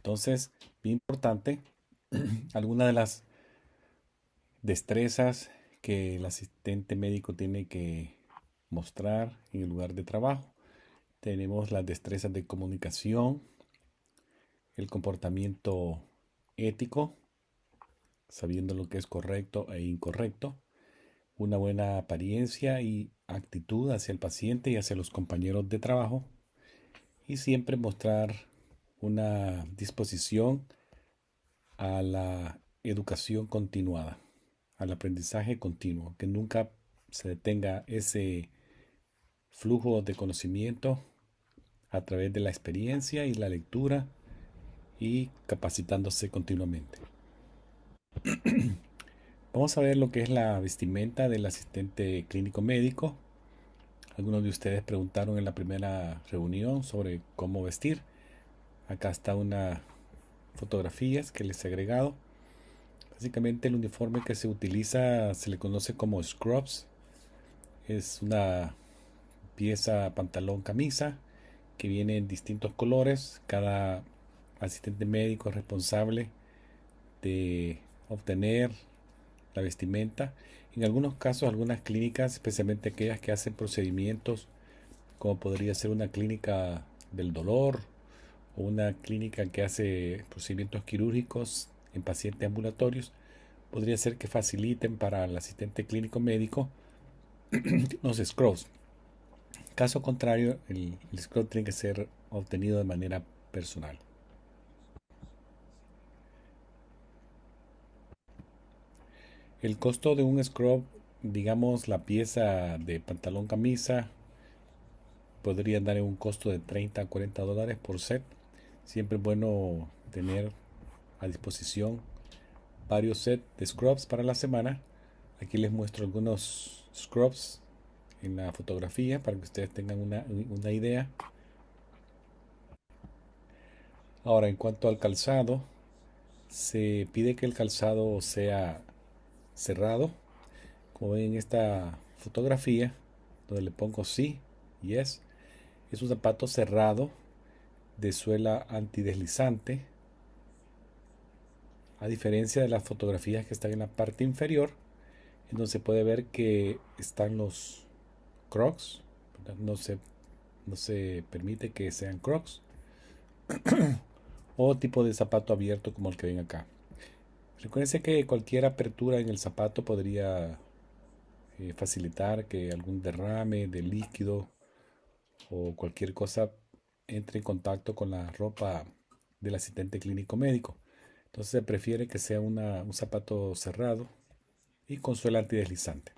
Entonces, bien importante, algunas de las destrezas que el asistente médico tiene que mostrar en el lugar de trabajo. Tenemos las destrezas de comunicación, el comportamiento ético, sabiendo lo que es correcto e incorrecto, una buena apariencia y actitud hacia el paciente y hacia los compañeros de trabajo, y siempre mostrar una disposición a la educación continuada, al aprendizaje continuo, que nunca se detenga ese flujo de conocimiento a través de la experiencia y la lectura y capacitándose continuamente. Vamos a ver lo que es la vestimenta del asistente clínico médico. Algunos de ustedes preguntaron en la primera reunión sobre cómo vestir. Acá está una fotografías que les he agregado. Básicamente el uniforme que se utiliza se le conoce como scrubs. Es una pieza pantalón camisa que viene en distintos colores. Cada asistente médico es responsable de obtener la vestimenta. En algunos casos, algunas clínicas, especialmente aquellas que hacen procedimientos, como podría ser una clínica del dolor o una clínica que hace procedimientos quirúrgicos en pacientes ambulatorios, podría ser que faciliten para el asistente clínico médico los scrubs. Caso contrario, el scrub tiene que ser obtenido de manera personal. El costo de un scrub, digamos la pieza de pantalón camisa, podría andar en un costo de 30 a 40 dólares por set. Siempre es bueno tener a disposición varios sets de scrubs para la semana. Aquí les muestro algunos scrubs en la fotografía para que ustedes tengan una idea. Ahora, en cuanto al calzado, se pide que el calzado sea cerrado, como ven en esta fotografía, donde le pongo sí, yes. Es un zapato cerrado de suela antideslizante, a diferencia de las fotografías que están en la parte inferior, en donde se puede ver que están los crocs. No se, no se permite que sean crocs o tipo de zapato abierto como el que ven acá. Recuerden que cualquier apertura en el zapato podría facilitar que algún derrame de líquido o cualquier cosa entre en contacto con la ropa del asistente clínico médico. Entonces se prefiere que sea un zapato cerrado y con suela antideslizante.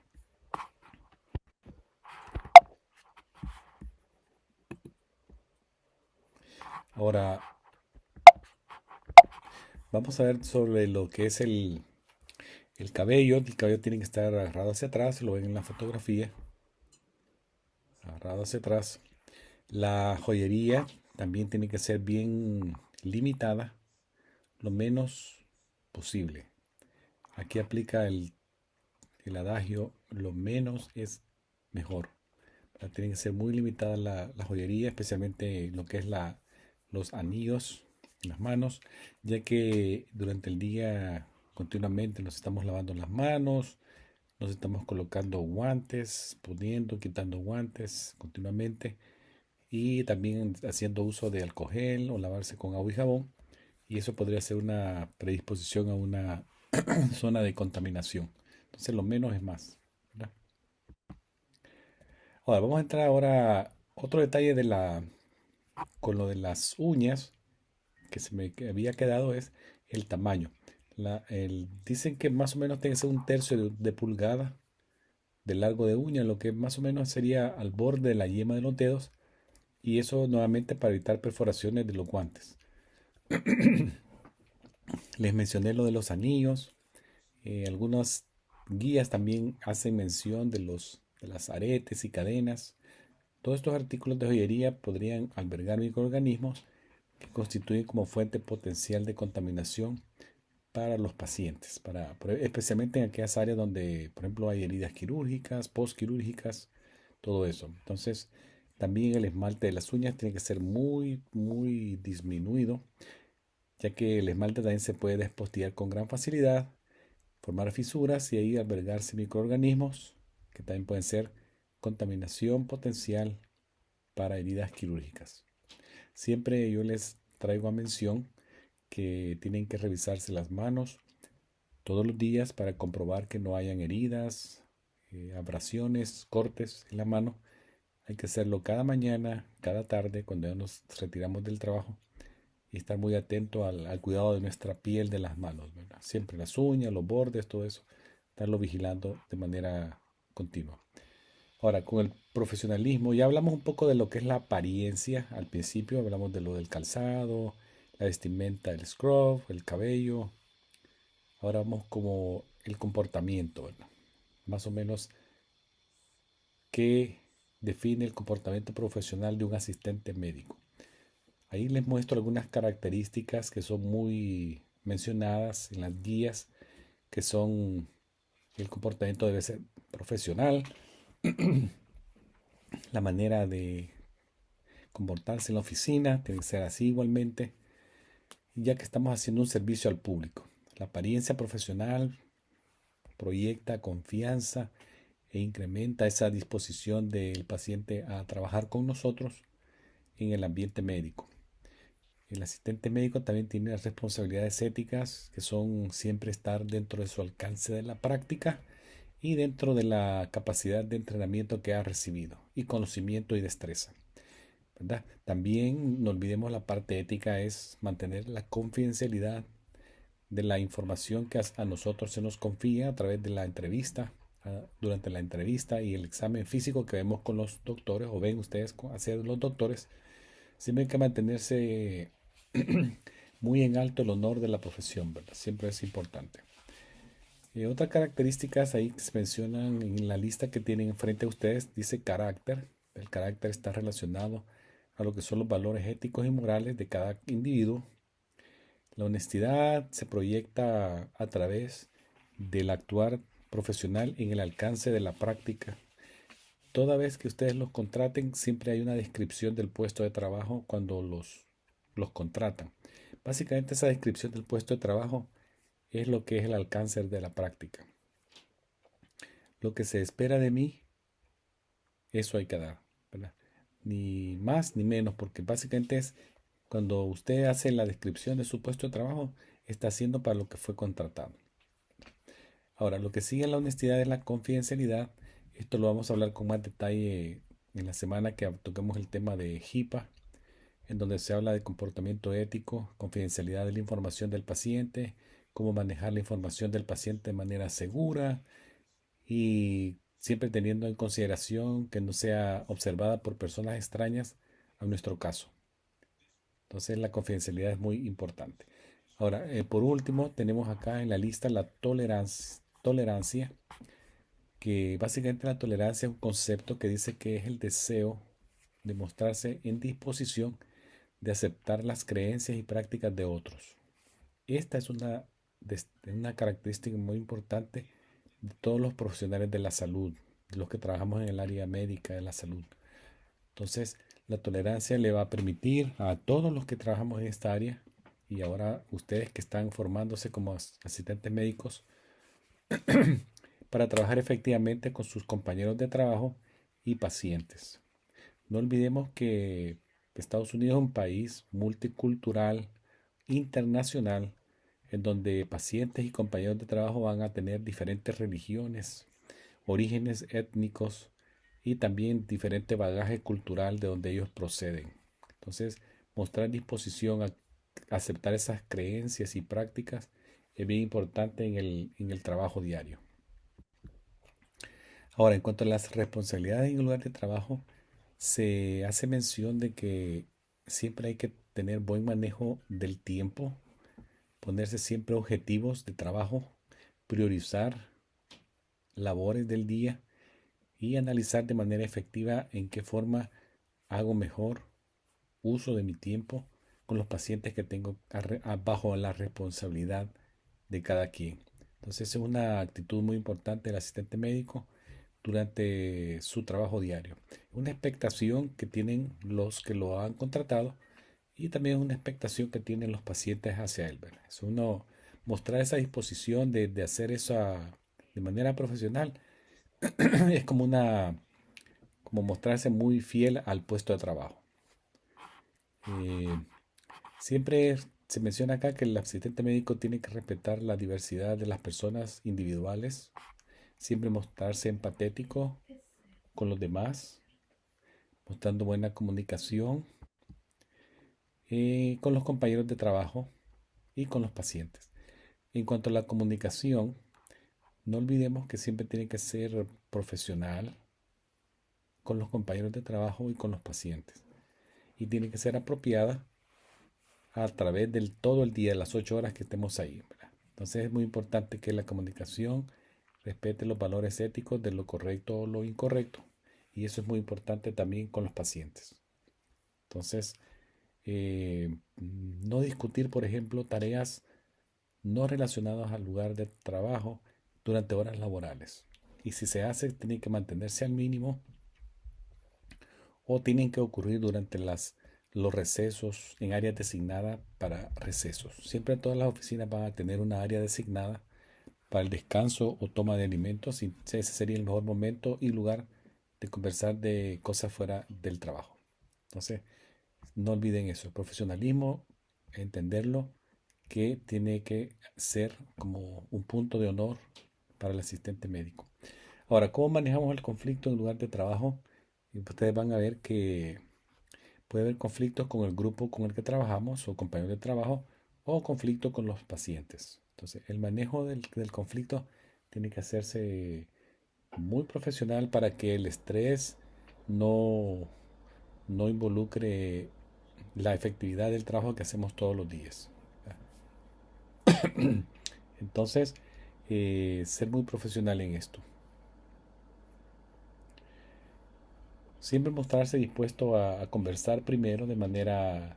Ahora vamos a ver sobre lo que es el cabello. El cabello tiene que estar agarrado hacia atrás, lo ven en la fotografía, agarrado hacia atrás. La joyería también tiene que ser bien limitada, lo menos posible. Aquí aplica el adagio, lo menos es mejor. Tiene que ser muy limitada la joyería, especialmente lo que es los anillos en las manos, ya que durante el día continuamente nos estamos lavando las manos, nos estamos colocando guantes, poniendo, quitando guantes continuamente, y también haciendo uso de alcohol gel o lavarse con agua y jabón, y eso podría ser una predisposición a una zona de contaminación. Entonces lo menos es más, ¿verdad? Ahora vamos a entrar ahora a otro detalle con lo de las uñas que se me había quedado es el tamaño. Dicen que más o menos tiene que ser un tercio de pulgada de largo de uña, lo que más o menos sería al borde de la yema de los dedos, y eso nuevamente para evitar perforaciones de los guantes. Les mencioné lo de los anillos. Algunas guías también hacen mención de las aretes y cadenas. Todos estos artículos de joyería podrían albergar microorganismos que constituyen como fuente potencial de contaminación para los pacientes, especialmente en aquellas áreas donde, por ejemplo, hay heridas quirúrgicas, postquirúrgicas, todo eso. Entonces, también el esmalte de las uñas tiene que ser muy, muy disminuido, ya que el esmalte también se puede despostillar con gran facilidad, formar fisuras y ahí albergarse microorganismos que también pueden ser contaminación potencial para heridas quirúrgicas. Siempre yo les traigo a mención que tienen que revisarse las manos todos los días para comprobar que no hayan heridas, abrasiones, cortes en la mano. Hay que hacerlo cada mañana, cada tarde, cuando ya nos retiramos del trabajo y estar muy atento al cuidado de nuestra piel de las manos, ¿verdad? Siempre las uñas, los bordes, todo eso, estarlo vigilando de manera continua. Ahora, con el profesionalismo, ya hablamos un poco de lo que es la apariencia. Al principio hablamos de lo del calzado, la vestimenta, el scrub, el cabello. Ahora vamos como el comportamiento, ¿verdad? Más o menos qué define el comportamiento profesional de un asistente médico. Ahí les muestro algunas características que son muy mencionadas en las guías, que son: el comportamiento debe ser profesional, la manera de comportarse en la oficina tiene que ser así igualmente, ya que estamos haciendo un servicio al público. La apariencia profesional proyecta confianza e incrementa esa disposición del paciente a trabajar con nosotros en el ambiente médico. El asistente médico también tiene responsabilidades éticas que son siempre estar dentro de su alcance de la práctica y dentro de la capacidad de entrenamiento que ha recibido y conocimiento y destreza, ¿verdad? También no olvidemos la parte ética, es mantener la confidencialidad de la información que a nosotros se nos confía a través de la entrevista, durante la entrevista y el examen físico que vemos con los doctores o ven ustedes hacer los doctores. Siempre hay que mantenerse muy en alto el honor de la profesión, ¿verdad? Siempre es importante. Otras características ahí que se mencionan en la lista que tienen enfrente a ustedes, dice carácter. El carácter está relacionado a lo que son los valores éticos y morales de cada individuo. La honestidad se proyecta a través del actuar profesional en el alcance de la práctica. Toda vez que ustedes los contraten, siempre hay una descripción del puesto de trabajo cuando los contratan. Básicamente esa descripción del puesto de trabajo es lo que es el alcance de la práctica. Lo que se espera de mí, eso hay que dar, ¿verdad? Ni más ni menos, porque básicamente es cuando usted hace la descripción de su puesto de trabajo, está haciendo para lo que fue contratado. Ahora, lo que sigue en la honestidad es la confidencialidad. Esto lo vamos a hablar con más detalle en la semana que toquemos el tema de HIPAA, en donde se habla de comportamiento ético, confidencialidad de la información del paciente, cómo manejar la información del paciente de manera segura y siempre teniendo en consideración que no sea observada por personas extrañas a nuestro caso. Entonces la confidencialidad es muy importante. Ahora, por último, tenemos acá en la lista la tolerancia, que básicamente la tolerancia es un concepto que dice que es el deseo de mostrarse en disposición de aceptar las creencias y prácticas de otros. Esta es una característica muy importante de todos los profesionales de la salud, de los que trabajamos en el área médica de la salud. Entonces, la tolerancia le va a permitir a todos los que trabajamos en esta área y ahora ustedes que están formándose como asistentes médicos para trabajar efectivamente con sus compañeros de trabajo y pacientes. No olvidemos que Estados Unidos es un país multicultural, internacional, en donde pacientes y compañeros de trabajo van a tener diferentes religiones, orígenes étnicos y también diferente bagaje cultural de donde ellos proceden. Entonces, mostrar disposición a aceptar esas creencias y prácticas es bien importante en el trabajo diario. Ahora, en cuanto a las responsabilidades en el lugar de trabajo, se hace mención de que siempre hay que tener buen manejo del tiempo, ponerse siempre objetivos de trabajo, priorizar labores del día y analizar de manera efectiva en qué forma hago mejor uso de mi tiempo con los pacientes que tengo bajo la responsabilidad de cada quien. Entonces es una actitud muy importante del asistente médico durante su trabajo diario. Una expectación que tienen los que lo han contratado y también una expectación que tienen los pacientes hacia él, ¿verdad? Es uno mostrar esa disposición de hacer eso de manera profesional. Es como mostrarse muy fiel al puesto de trabajo. Eh, Siempre se menciona acá que el asistente médico tiene que respetar la diversidad de las personas individuales, siempre mostrarse empatético con los demás, mostrando buena comunicación con los compañeros de trabajo y con los pacientes. En cuanto a la comunicación, no olvidemos que siempre tiene que ser profesional con los compañeros de trabajo y con los pacientes. Y tiene que ser apropiada a través del todo el día, las 8 horas que estemos ahí, ¿verdad? Entonces es muy importante que la comunicación respete los valores éticos de lo correcto o lo incorrecto. Y eso es muy importante también con los pacientes. Entonces, no discutir, por ejemplo, tareas no relacionadas al lugar de trabajo durante horas laborales. Y si se hace, tiene que mantenerse al mínimo o tienen que ocurrir durante los recesos en áreas designadas para recesos. Siempre todas las oficinas van a tener una área designada para el descanso o toma de alimentos y ese sería el mejor momento y lugar de conversar de cosas fuera del trabajo. Entonces, no olviden eso, el profesionalismo, entenderlo, que tiene que ser como un punto de honor para el asistente médico. Ahora, ¿cómo manejamos el conflicto en lugar de trabajo? Y ustedes van a ver que puede haber conflictos con el grupo con el que trabajamos o compañeros de trabajo o conflicto con los pacientes. Entonces, el manejo del conflicto tiene que hacerse muy profesional para que el estrés no, no involucre la efectividad del trabajo que hacemos todos los días. Entonces, ser muy profesional en esto. Siempre mostrarse dispuesto a conversar primero de manera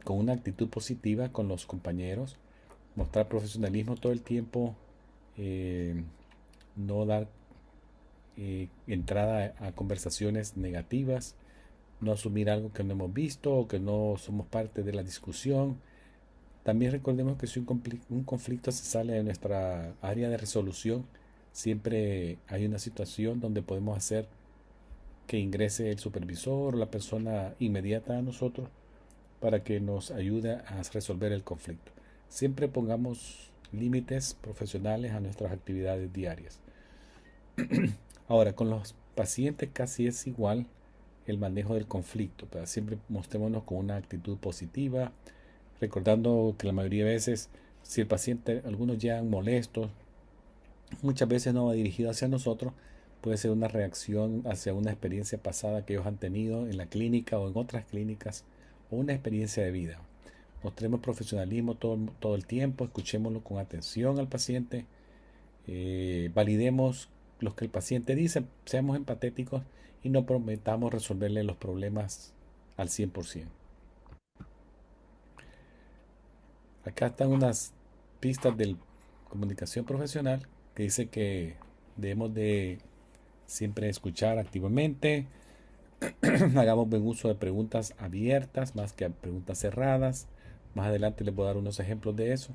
con una actitud positiva con los compañeros, mostrar profesionalismo todo el tiempo, eh, no dar entrada a conversaciones negativas, no asumir algo que no hemos visto o que no somos parte de la discusión. También recordemos que si un conflicto se sale de nuestra área de resolución, siempre hay una situación donde podemos hacer que ingrese el supervisor o la persona inmediata a nosotros para que nos ayude a resolver el conflicto. Siempre pongamos límites profesionales a nuestras actividades diarias. Ahora, con los pacientes casi es igual el manejo del conflicto, pero siempre mostrémonos con una actitud positiva, recordando que la mayoría de veces, si el paciente, algunos llegan molestos, muchas veces no va dirigido hacia nosotros, puede ser una reacción hacia una experiencia pasada que ellos han tenido en la clínica o en otras clínicas, o una experiencia de vida. Mostremos profesionalismo todo el tiempo, escuchémoslo con atención al paciente, validemos lo que el paciente dice, seamos empatéticos y no prometamos resolverle los problemas al 100%. Acá están unas pistas de comunicación profesional que dice que debemos de siempre escuchar activamente, hagamos buen uso de preguntas abiertas más que preguntas cerradas. Más adelante les voy a dar unos ejemplos de eso.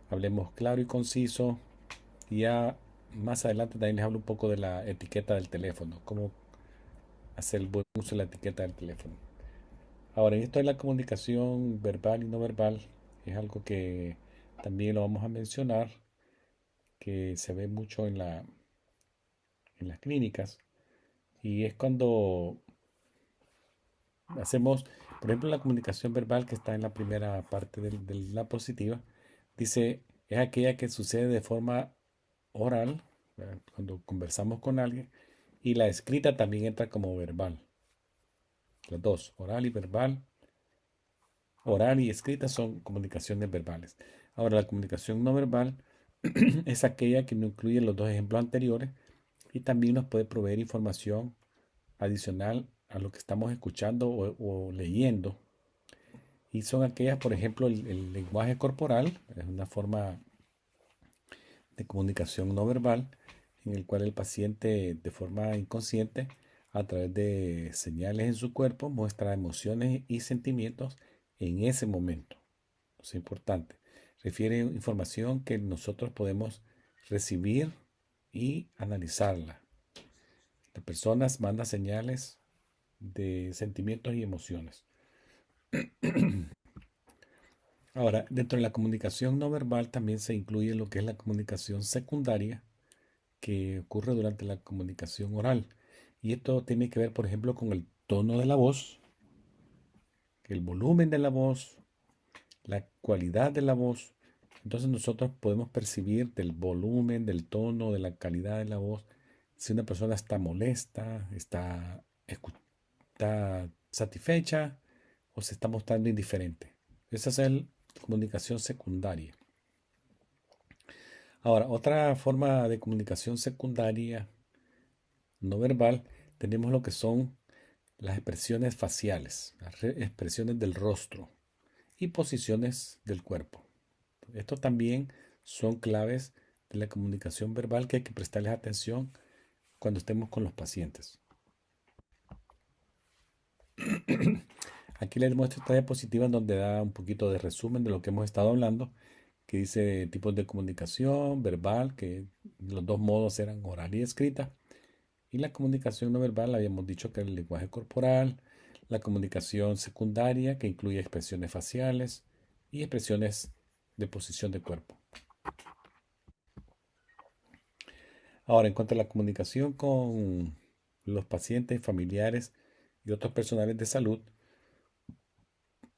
Hablemos claro y conciso. Y ya más adelante también les hablo un poco de la etiqueta del teléfono, cómo hacer el buen uso de la etiqueta del teléfono. Ahora, en esto de la comunicación verbal y no verbal, es algo que también lo vamos a mencionar, que se ve mucho en las clínicas, y es cuando hacemos, por ejemplo, la comunicación verbal que está en la primera parte de la positiva, dice, es aquella que sucede de forma oral, ¿verdad? Cuando conversamos con alguien, y la escrita también entra como verbal. Las dos, oral y verbal, oral y escrita son comunicaciones verbales. Ahora, la comunicación no verbal es aquella que no incluye los dos ejemplos anteriores y también nos puede proveer información adicional a lo que estamos escuchando o leyendo. Y son aquellas, por ejemplo, el lenguaje corporal, es una forma de comunicación no verbal en el cual el paciente de forma inconsciente a través de señales en su cuerpo, muestra emociones y sentimientos en ese momento. Es importante. Refiere información que nosotros podemos recibir y analizarla. La persona manda señales de sentimientos y emociones. Ahora, dentro de la comunicación no verbal también se incluye lo que es la comunicación secundaria que ocurre durante la comunicación oral. Y esto tiene que ver, por ejemplo, con el tono de la voz, el volumen de la voz, la cualidad de la voz. Entonces nosotros podemos percibir del volumen, del tono, de la calidad de la voz, si una persona está molesta, está satisfecha o se está mostrando indiferente. Esa es la comunicación secundaria. Ahora, otra forma de comunicación secundaria no verbal, tenemos lo que son las expresiones faciales, las expresiones del rostro y posiciones del cuerpo. Estos también son claves de la comunicación verbal que hay que prestarles atención cuando estemos con los pacientes. Aquí les muestro esta diapositiva en donde da un poquito de resumen de lo que hemos estado hablando, que dice tipos de comunicación verbal, que los dos modos eran oral y escrita. Y la comunicación no verbal, habíamos dicho que era el lenguaje corporal, la comunicación secundaria, que incluye expresiones faciales y expresiones de posición de cuerpo. Ahora, en cuanto a la comunicación con los pacientes, familiares y otros personales de salud,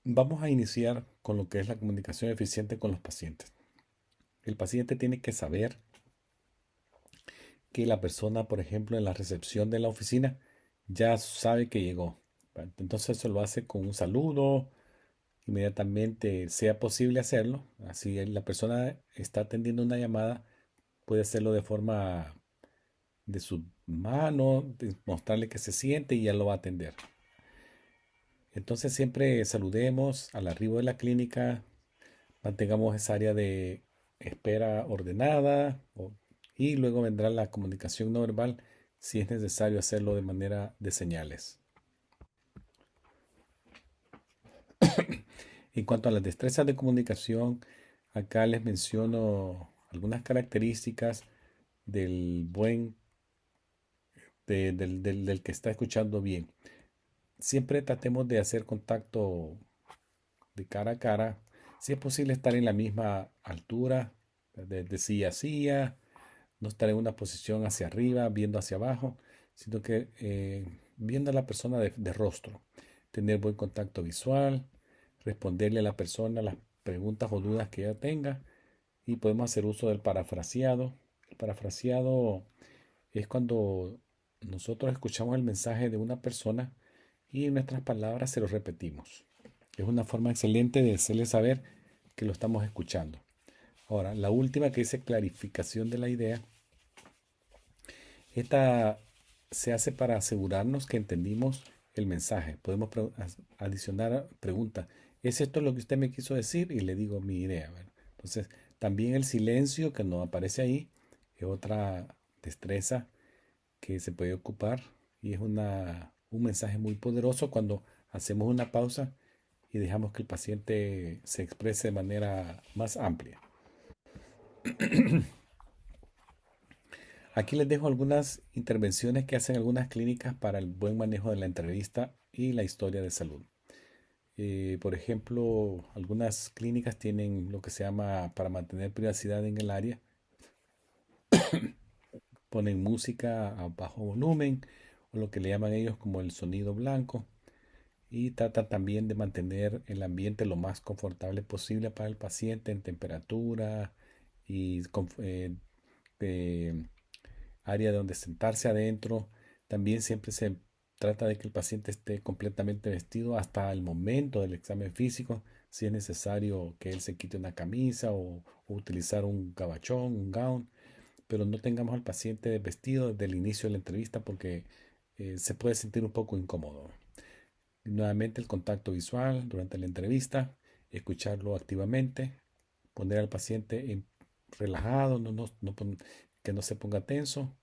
vamos a iniciar con lo que es la comunicación eficiente con los pacientes. El paciente tiene que saber que la persona, por ejemplo, en la recepción de la oficina, ya sabe que llegó. Entonces eso lo hace con un saludo, inmediatamente sea posible hacerlo. Así la persona está atendiendo una llamada, puede hacerlo de forma de su mano, mostrarle que se siente y ya lo va a atender. Entonces siempre saludemos al arribo de la clínica, mantengamos esa área de espera ordenada y luego vendrá la comunicación no verbal si es necesario hacerlo de manera de señales. En cuanto a las destrezas de comunicación, acá les menciono algunas características del del que está escuchando bien. Siempre tratemos de hacer contacto de cara a cara. Si es posible estar en la misma altura, de silla a silla, no estar en una posición hacia arriba, viendo hacia abajo, sino que viendo a la persona de rostro. Tener buen contacto visual, responderle a la persona las preguntas o dudas que ella tenga y podemos hacer uso del parafraseado. El parafraseado es cuando nosotros escuchamos el mensaje de una persona y en nuestras palabras se lo repetimos. Es una forma excelente de hacerle saber que lo estamos escuchando. Ahora, la última que dice clarificación de la idea. Esta se hace para asegurarnos que entendimos el mensaje. Podemos adicionar preguntas. ¿Es esto lo que usted me quiso decir? Y le digo mi idea. ¿Verdad? Entonces, también el silencio que no aparece ahí es otra destreza que se puede ocupar y es un mensaje muy poderoso cuando hacemos una pausa y dejamos que el paciente se exprese de manera más amplia. Aquí les dejo algunas intervenciones que hacen algunas clínicas para el buen manejo de la entrevista y la historia de salud. Por ejemplo, algunas clínicas tienen lo que se llama para mantener privacidad en el área, ponen música a bajo volumen o lo que le llaman ellos como el sonido blanco y tratan también de mantener el ambiente lo más confortable posible para el paciente en temperatura y área donde sentarse adentro. También siempre se trata de que el paciente esté completamente vestido hasta el momento del examen físico, si es necesario que él se quite una camisa o utilizar un gabachón, un gown, pero no tengamos al paciente desvestido desde el inicio de la entrevista porque se puede sentir un poco incómodo. Y nuevamente el contacto visual durante la entrevista, escucharlo activamente, poner al paciente relajado, que no se ponga tenso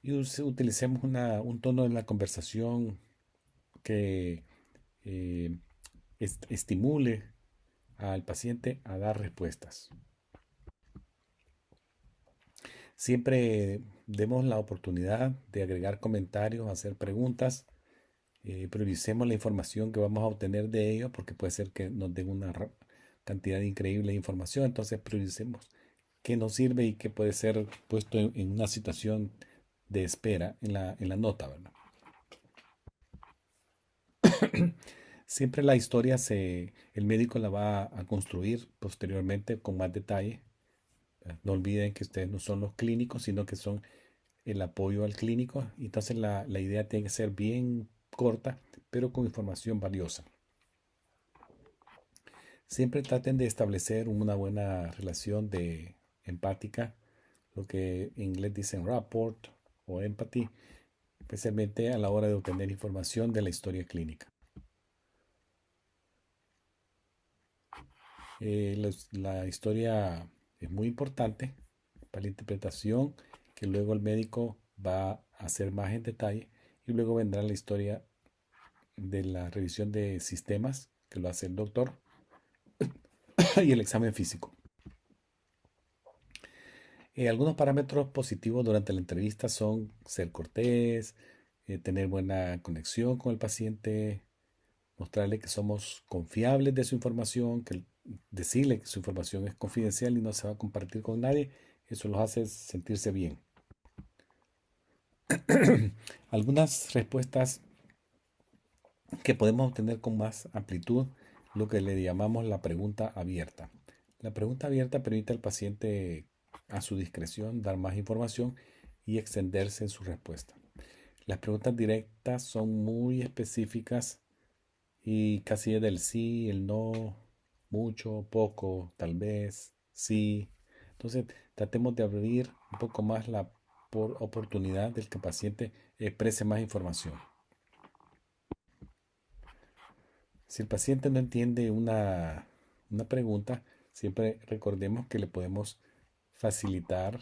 y utilicemos un tono en la conversación que eh, estimule al paciente a dar respuestas. Siempre demos la oportunidad de agregar comentarios, hacer preguntas. Prioricemos la información que vamos a obtener de ellos porque puede ser que nos den una cantidad increíble de información. Entonces prioricemos qué nos sirve y qué puede ser puesto en una situación de espera en la nota, ¿verdad? Siempre la historia el médico la va a construir posteriormente con más detalle. No olviden que ustedes no son los clínicos, sino que son el apoyo al clínico. Entonces la idea tiene que ser bien corta, pero con información valiosa. Siempre traten de establecer una buena relación de empática, lo que en inglés dicen rapport o empathy, especialmente a la hora de obtener información de la historia clínica. La historia es muy importante para la interpretación, que luego el médico va a hacer más en detalle, y luego vendrá la historia de la revisión de sistemas, que lo hace el doctor, y el examen físico. Algunos parámetros positivos durante la entrevista son ser cortés, tener buena conexión con el paciente, mostrarle que somos confiables de su información, decirle que su información es confidencial y no se va a compartir con nadie. Eso los hace sentirse bien. Algunas respuestas que podemos obtener con más amplitud, lo que le llamamos la pregunta abierta. La pregunta abierta permite al paciente a su discreción dar más información y extenderse en su respuesta. Las preguntas directas son muy específicas y casi es del sí, el no, mucho, poco, tal vez, sí. Entonces, tratemos de abrir un poco más la oportunidad del que el paciente exprese más información. Si el paciente no entiende una pregunta, siempre recordemos que le podemos facilitar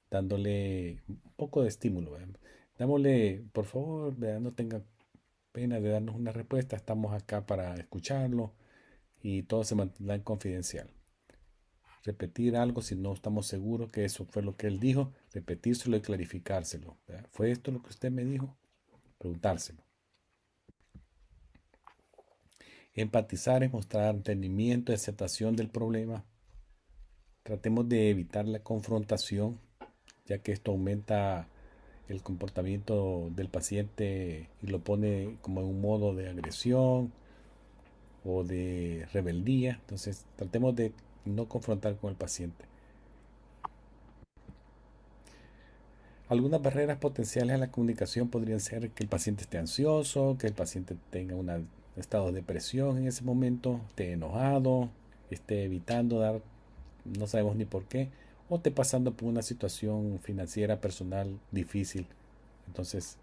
dándole un poco de estímulo, ¿verdad? Dámosle, por favor, ¿verdad? No tenga pena de darnos una respuesta, estamos acá para escucharlo y todo se mantendrá confidencial. Repetir algo si no estamos seguros que eso fue lo que él dijo, repetírselo y clarificárselo, ¿verdad? ¿Fue esto lo que usted me dijo? Preguntárselo. Empatizar es mostrar entendimiento y aceptación del problema. Tratemos de evitar la confrontación, ya que esto aumenta el comportamiento del paciente y lo pone como en un modo de agresión o de rebeldía. Entonces, tratemos de no confrontar con el paciente. Algunas barreras potenciales a la comunicación podrían ser que el paciente esté ansioso, que el paciente tenga un estado de depresión en ese momento, esté enojado, esté evitando dar, no sabemos ni por qué, o esté pasando por una situación financiera personal difícil. Entonces,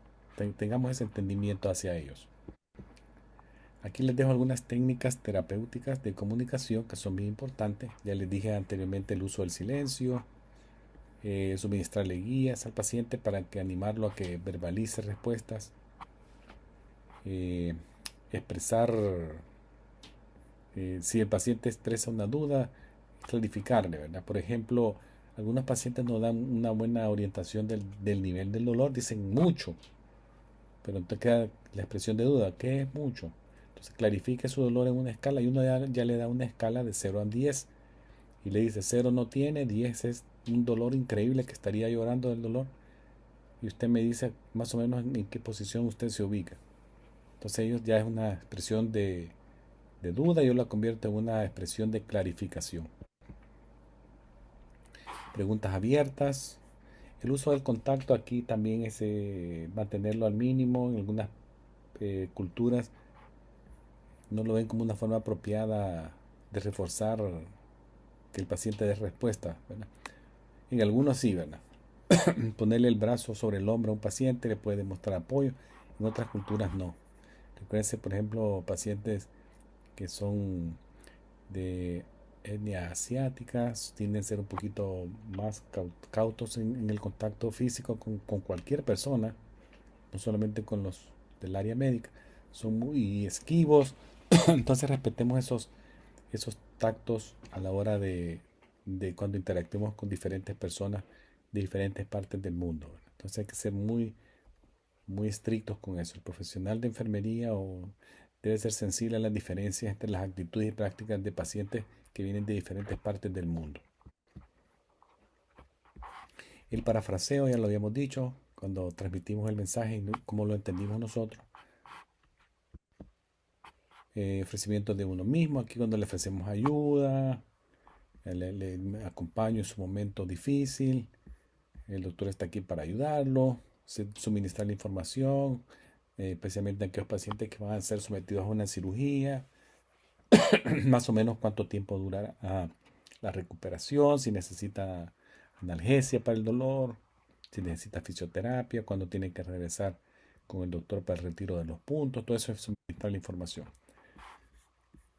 tengamos ese entendimiento hacia ellos. Aquí les dejo algunas técnicas terapéuticas de comunicación que son bien importantes. Ya les dije anteriormente el uso del silencio, suministrarle guías al paciente para que animarlo a que verbalice respuestas, eh, expresar, si el paciente expresa una duda, clarificarle, ¿verdad? Por ejemplo, algunos pacientes nos dan una buena orientación del nivel del dolor, dicen mucho, pero entonces queda la expresión de duda, ¿qué es mucho? Entonces clarifique su dolor en una escala y uno ya le da una escala de 0 a 10 y le dice 0 no tiene, 10 es un dolor increíble que estaría llorando del dolor y usted me dice más o menos en qué posición usted se ubica. Entonces ellos ya es una expresión de duda, yo la convierto en una expresión de clarificación. Preguntas abiertas. El uso del contacto aquí también es mantenerlo al mínimo. En algunas culturas no lo ven como una forma apropiada de reforzar que el paciente dé respuesta, ¿verdad? En algunos sí, ¿verdad? Ponerle el brazo sobre el hombro a un paciente le puede demostrar apoyo, en otras culturas no. Recuerden, por ejemplo, pacientes que son de etnia asiática tienden a ser un poquito más cautos en el contacto físico con cualquier persona, no solamente con los del área médica. Son muy esquivos, entonces respetemos esos tactos a la hora de cuando interactuemos con diferentes personas de diferentes partes del mundo, ¿verdad? Entonces hay que ser muy estrictos con eso. El profesional de enfermería debe ser sensible a las diferencias entre las actitudes y prácticas de pacientes que vienen de diferentes partes del mundo. El parafraseo ya lo habíamos dicho cuando transmitimos el mensaje y cómo lo entendimos nosotros. Ofrecimiento de uno mismo, aquí cuando le ofrecemos ayuda, le acompaño en su momento difícil, el doctor está aquí para ayudarlo, suministrar la información, especialmente a aquellos pacientes que van a ser sometidos a una cirugía, más o menos cuánto tiempo durará la recuperación, si necesita analgesia para el dolor, si necesita fisioterapia, cuándo tiene que regresar con el doctor para el retiro de los puntos, todo eso es suministrar la información.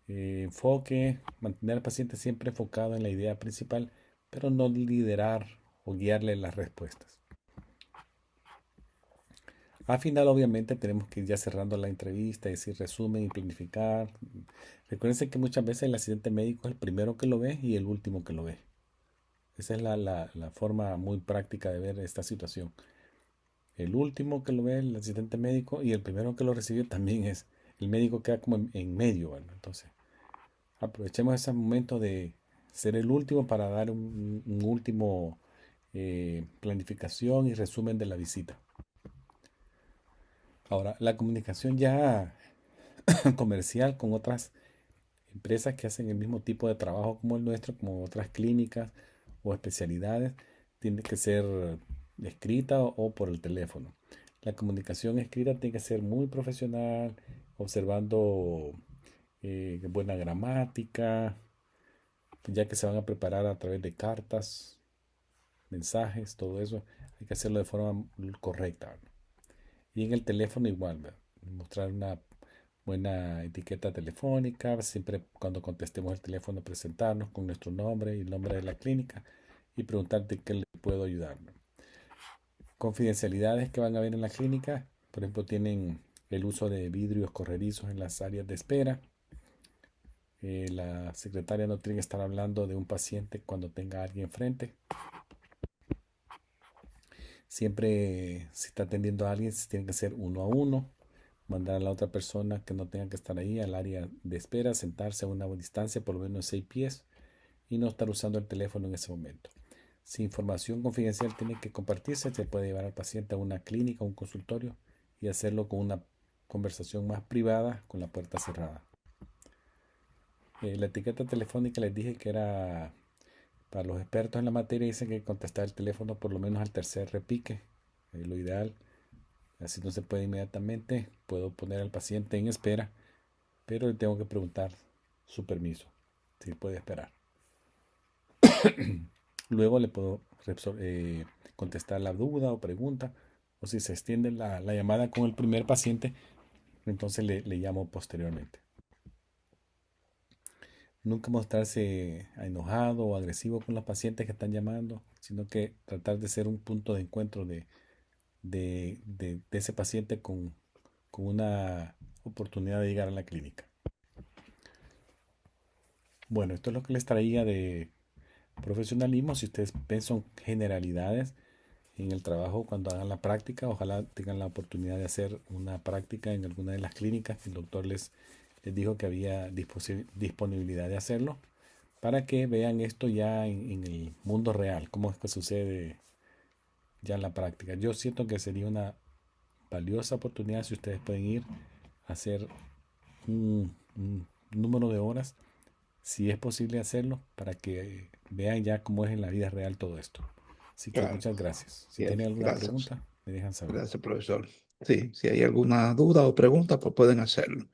Enfoque, mantener al paciente siempre enfocado en la idea principal, pero no liderar o guiarle las respuestas. Al final, obviamente, tenemos que ir ya cerrando la entrevista, decir resumen y planificar. Recuerden que muchas veces el asistente médico es el primero que lo ve y el último que lo ve. Esa es la forma muy práctica de ver esta situación. El último que lo ve el asistente médico y el primero que lo recibe también es el médico, queda como en medio, ¿verdad? Entonces, aprovechemos ese momento de ser el último para dar un último planificación y resumen de la visita. Ahora, la comunicación ya comercial con otras empresas que hacen el mismo tipo de trabajo como el nuestro, como otras clínicas o especialidades, tiene que ser escrita o por el teléfono. La comunicación escrita tiene que ser muy profesional, observando buena gramática, ya que se van a preparar a través de cartas, mensajes, todo eso, hay que hacerlo de forma correcta, ¿verdad? Y en el teléfono igual, ¿verdad? Mostrar una buena etiqueta telefónica, siempre cuando contestemos el teléfono presentarnos con nuestro nombre y el nombre de la clínica y preguntarte qué le puedo ayudar, ¿no? Confidencialidades que van a haber en la clínica, por ejemplo, tienen el uso de vidrios corredizos en las áreas de espera. La secretaria no tiene que estar hablando de un paciente cuando tenga a alguien enfrente. Siempre, si está atendiendo a alguien, tiene que ser uno a uno. Mandar a la otra persona que no tenga que estar ahí al área de espera, sentarse a una distancia por lo menos 6 pies y no estar usando el teléfono en ese momento. Si información confidencial tiene que compartirse, se puede llevar al paciente a una clínica o un consultorio y hacerlo con una conversación más privada con la puerta cerrada. La etiqueta telefónica les dije que era para los expertos en la materia, dicen que hay que contestar el teléfono por lo menos al tercer repique, lo ideal. Así no se puede inmediatamente, puedo poner al paciente en espera, pero le tengo que preguntar su permiso, si puede esperar. Luego le puedo contestar la duda o pregunta, o si se extiende la llamada con el primer paciente, entonces le llamo posteriormente. Nunca mostrarse enojado o agresivo con los pacientes que están llamando, sino que tratar de ser un punto de encuentro de ese paciente con una oportunidad de llegar a la clínica. Bueno, esto es lo que les traía de profesionalismo. Si ustedes ven, son generalidades en el trabajo cuando hagan la práctica. Ojalá tengan la oportunidad de hacer una práctica en alguna de las clínicas que el doctor les dijo que había disponibilidad de hacerlo, para que vean esto ya en el mundo real, cómo es que sucede ya en la práctica. Yo siento que sería una valiosa oportunidad si ustedes pueden ir a hacer un número de horas, si es posible hacerlo, para que vean ya cómo es en la vida real todo esto. Así que Claro. muchas gracias. Si Bien, tienen alguna gracias. pregunta, me dejan saber. Gracias, profesor. Sí, si hay alguna duda o pregunta, pues pueden hacerlo.